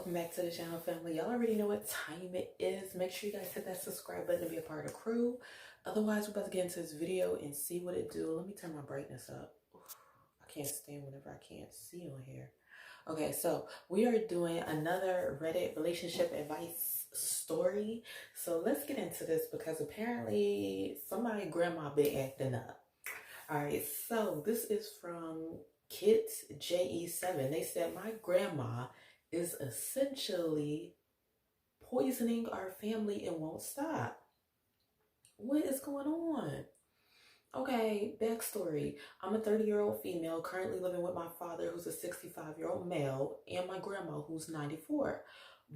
welcome back to the channel, family. Y'all already know what time it is. Make sure you guys hit that subscribe button to be a part of the crew. Otherwise, we're about to get into this video and see what it do. Let me turn my brightness up. Oof, I can't stand whenever I can't see on here. Okay, so we are doing another Reddit relationship advice story. So let's get into this because apparently somebody grandma been acting up. All right, so this is from Kids JE7. They said, my grandma is essentially poisoning our family and won't stop. What is going on? Okay, backstory. I'm a 30-year-old female currently living with my father, who's a 65-year-old male, and my grandma, who's 94.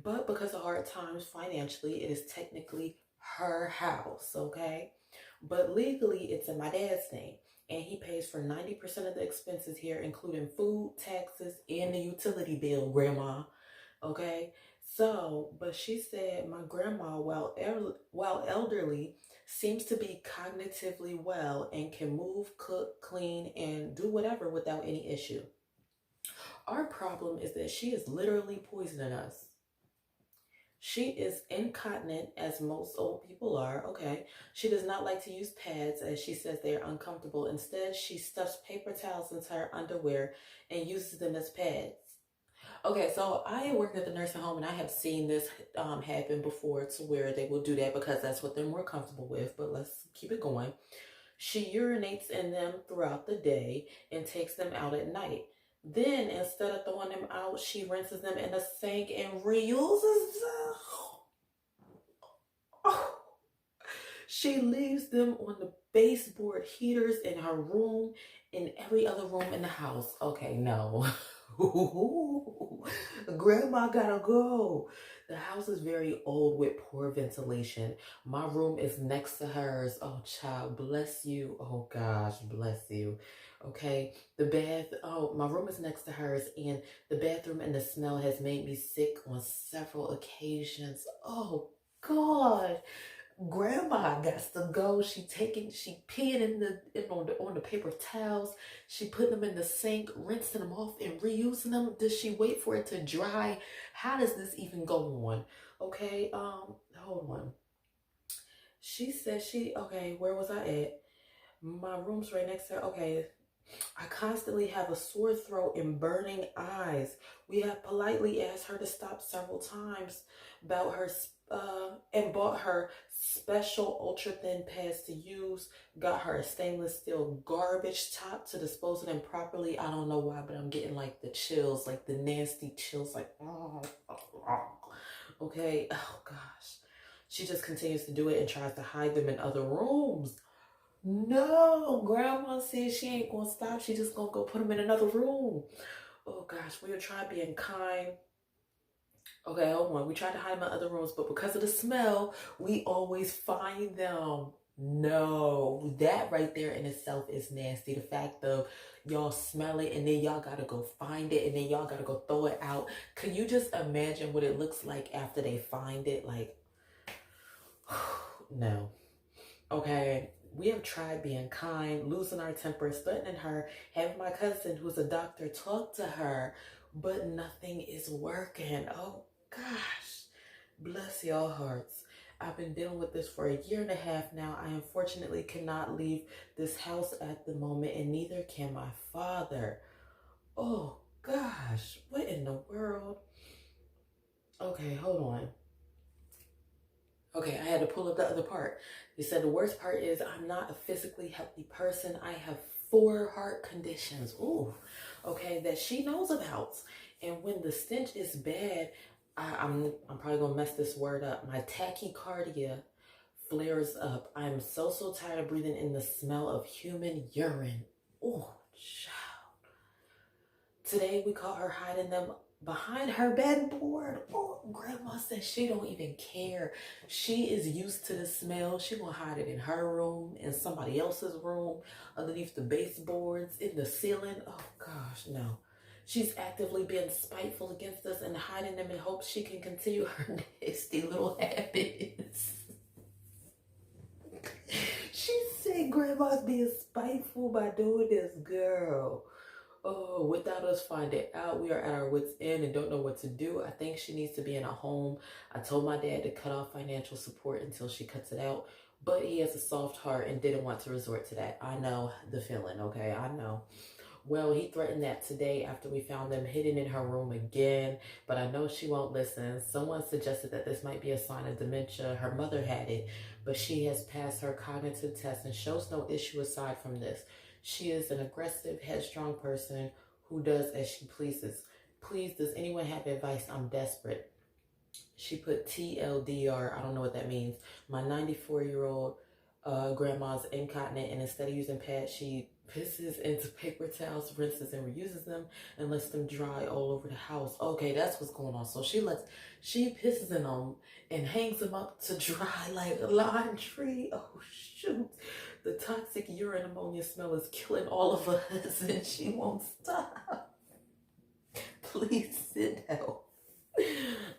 But because of hard times financially, it is technically her house, okay? But legally, it's in my dad's name. And he pays for 90% of the expenses here, including food, taxes, and the utility bill, grandma. Okay? So, but she said my grandma, while elderly, seems to be cognitively well and can move, cook, clean, and do whatever without any issue. Our problem is that she is literally poisoning us. She is incontinent, as most old people are, okay? She does not like to use pads, as she says they are uncomfortable. Instead, she stuffs paper towels into her underwear and uses them as pads. Okay, so I worked at the nursing home and I have seen this happen before, to where they will do that because that's what they're more comfortable with, but let's keep it going. She urinates in them throughout the day and takes them out at night. Then, instead of throwing them out, she rinses them in the sink and reuses them. Oh. She leaves them on the baseboard heaters in her room, in every other room in the house. Okay, no. Grandma gotta go. The house is very old with poor ventilation. My room is next to hers. Oh, child, bless you. Oh, gosh, bless you. Okay, my room is next to hers, and the bathroom and the smell has made me sick on several occasions. Oh, God. Grandma got to go. She peeing on the paper towels. She putting them in the sink, rinsing them off and reusing them. Does she wait for it to dry? How does this even go on? Okay, hold on. She said okay, where was I at? My room's right next to her. Okay. I constantly have a sore throat and burning eyes. We have politely asked her to stop several times about her and bought her special ultra thin pads to use, got her a stainless steel garbage top to dispose of them properly. I don't know why, but I'm getting like the chills, like the nasty chills, like, okay, oh gosh. She just continues to do it and tries to hide them in other rooms. No, grandma said she ain't gonna stop. She just gonna go put them in another room. Oh gosh, we tried being kind. Okay, hold on. We tried to hide them in other rooms, but because of the smell, we always find them. No, that right there in itself is nasty. The fact of y'all smell it and then y'all gotta go find it and then y'all gotta go throw it out. Can you just imagine what it looks like after they find it? Like, no. Okay, we have tried being kind, losing our temper, threatening her, having my cousin, who's a doctor, talk to her, but nothing is working. Oh, gosh. Bless y'all hearts. I've been dealing with this for 1.5 years now. I unfortunately cannot leave this house at the moment, and neither can my father. Oh, gosh. What in the world? Okay, hold on. Okay, I had to pull up the other part. They said the worst part is I'm not a physically healthy person. I have 4 heart conditions. Ooh, okay, that she knows about. And when the stench is bad, I'm probably gonna mess this word up. My tachycardia flares up. I'm so tired of breathing in the smell of human urine. Oh, child. Today we caught her hiding them behind her bedboard. Oh, grandma says she don't even care. She is used to the smell. She gonna hide it in her room, in somebody else's room, underneath the baseboards, in the ceiling. Oh gosh, no. She's actively being spiteful against us and hiding them in hopes she can continue her nasty little habits. She said grandma's being spiteful by doing this, girl. Oh, without us finding out, we are at our wits' end and don't know what to do. I think she needs to be in a home. I told my dad to cut off financial support until she cuts it out, but he has a soft heart and didn't want to resort to that. I know the feeling, okay? I know. Well, he threatened that today after we found them hidden in her room again, but I know she won't listen. Someone suggested that this might be a sign of dementia. Her mother had it, but she has passed her cognitive test and shows no issue aside from this. She is an aggressive, headstrong person who does as she pleases. Please, does anyone have advice? I'm desperate. She put TLDR. I don't know what that means. My 94-year-old grandma's incontinent, and instead of using pads, she pisses into paper towels, rinses and reuses them, and lets them dry all over the house. Okay, that's what's going on. So she pisses in them and hangs them up to dry like laundry. Oh shoot. The toxic urine ammonia smell is killing all of us and she won't stop. Please sit down.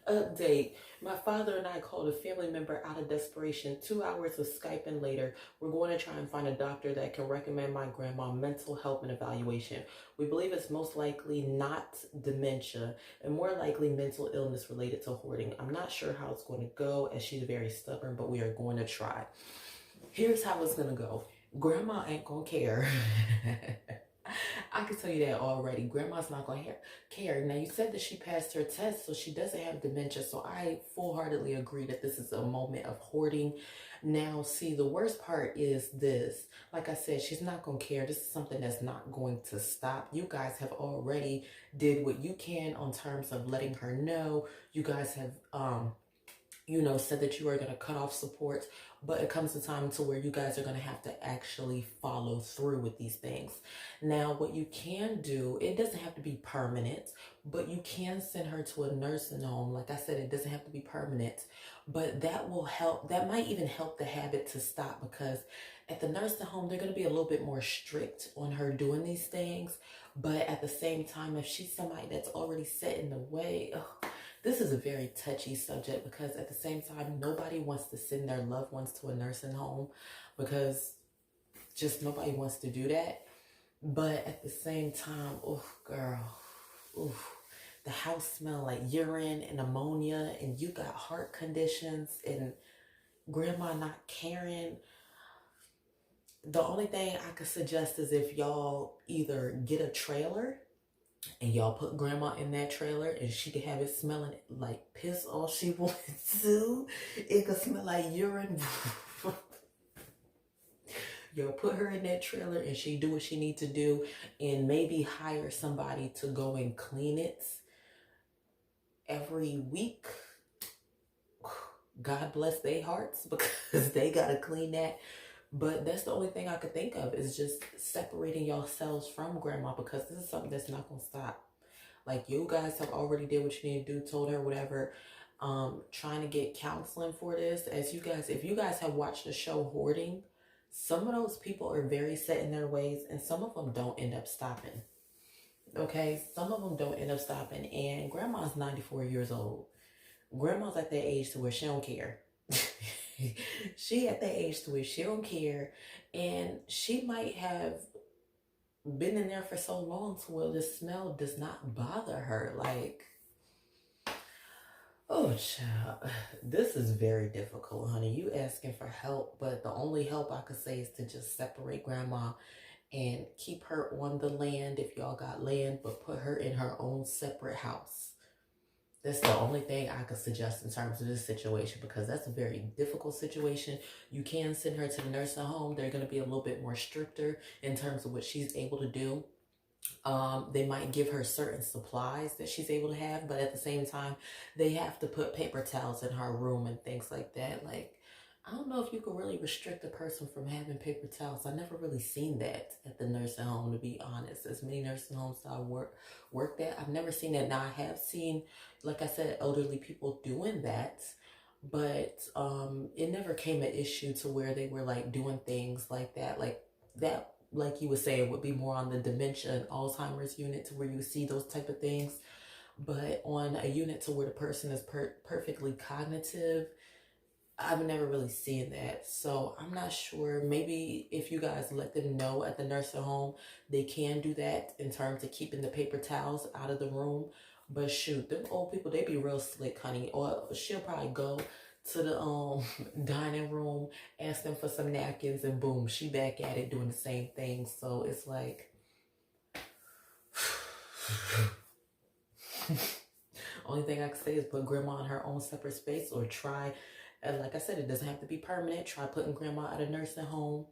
Update. My father and I called a family member out of desperation. 2 hours of Skyping later, we're going to try and find a doctor that can recommend my grandma mental health and evaluation. We believe it's most likely not dementia and more likely mental illness related to hoarding. I'm not sure how it's going to go as she's very stubborn, but we are going to try. Here's how it's going to go. Grandma ain't going to care. I can tell you that already. Grandma's not going to care. Now, you said that she passed her test, so she doesn't have dementia. So I full-heartedly agree that this is a moment of hoarding. Now, see, the worst part is this. Like I said, she's not going to care. This is something that's not going to stop. You guys have already did what you can on terms of letting her know. You guys have, said that you are going to cut off support, but it comes a time to where you guys are going to have to actually follow through with these things. Now, what you can do, it doesn't have to be permanent, but you can send her to a nursing home. Like I said, it doesn't have to be permanent, but that will help. That might even help the habit to stop, because at the nursing home, they're going to be a little bit more strict on her doing these things. But at the same time, if she's somebody that's already set in the way, this is a very touchy subject, because at the same time, nobody wants to send their loved ones to a nursing home, because just nobody wants to do that. But at the same time, oh girl, the house smell like urine and ammonia, and you got heart conditions, and grandma not caring. The only thing I could suggest is if y'all either get a trailer and y'all put grandma in that trailer and she can have it smelling like piss all she wants to. It could smell like urine. Y'all put her in that trailer and she do what she need to do, and maybe hire somebody to go and clean it every week. God bless their hearts, because they got to clean that. But that's the only thing I could think of, is just separating yourselves from grandma, because this is something that's not going to stop. Like, you guys have already did what you need to do, told her whatever, trying to get counseling for this. As you guys, if you guys have watched the show Hoarding, some of those people are very set in their ways, and some of them don't end up stopping. Okay, some of them don't end up stopping, and grandma's 94 years old. Grandma's at that age to where she don't care. She at that age to where she don't care, and she might have been in there for so long to where the smell does not bother her. Like, oh child, this is very difficult, honey. You asking for help, but the only help I could say is to just separate grandma and keep her on the land if y'all got land, but put her in her own separate house. That's the only thing I could suggest in terms of this situation, because that's a very difficult situation. You can send her to the nursing home. They're going to be a little bit more stricter in terms of what she's able to do. They might give her certain supplies that she's able to have, but at the same time, they have to put paper towels in her room and things like that. Like, I don't know if you could really restrict a person from having paper towels. I never really seen that at the nursing home, to be honest. As many nursing homes that I worked at, I've never seen that. Now, I have seen, like I said, elderly people doing that, but it never came an issue to where they were like doing things like that. Like you were saying, would be more on the dementia and Alzheimer's unit, to where you see those type of things. But on a unit to where the person is perfectly cognitive, I've never really seen that. So I'm not sure. Maybe if you guys let them know at the nursing home, they can do that in terms of keeping the paper towels out of the room. But shoot, them old people, they be real slick, honey. Or she'll probably go to the dining room, ask them for some napkins, and boom, she back at it doing the same thing. So it's like only thing I can say is put grandma in her own separate space, or try, and like I said, it doesn't have to be permanent. Try putting grandma at a nursing home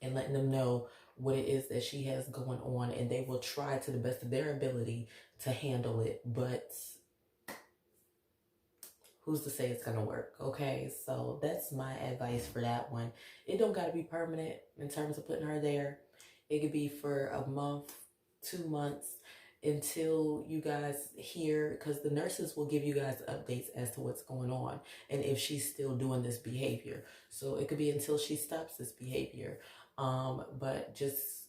and letting them know what it is that she has going on, and they will try to the best of their ability to handle it. But who's to say it's gonna work? Okay, so that's my advice for that one. It don't gotta be permanent in terms of putting her there. It could be for a month, 2 months, until you guys hear, because the nurses will give you guys updates as to what's going on and if she's still doing this behavior. So it could be until she stops this behavior. But just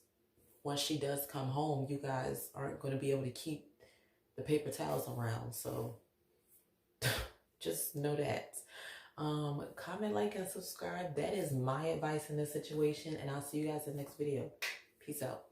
once she does come home, you guys aren't going to be able to keep the paper towels around. So just know that. Comment, like, and subscribe. That is my advice in this situation, and I'll see you guys in the next video. Peace out.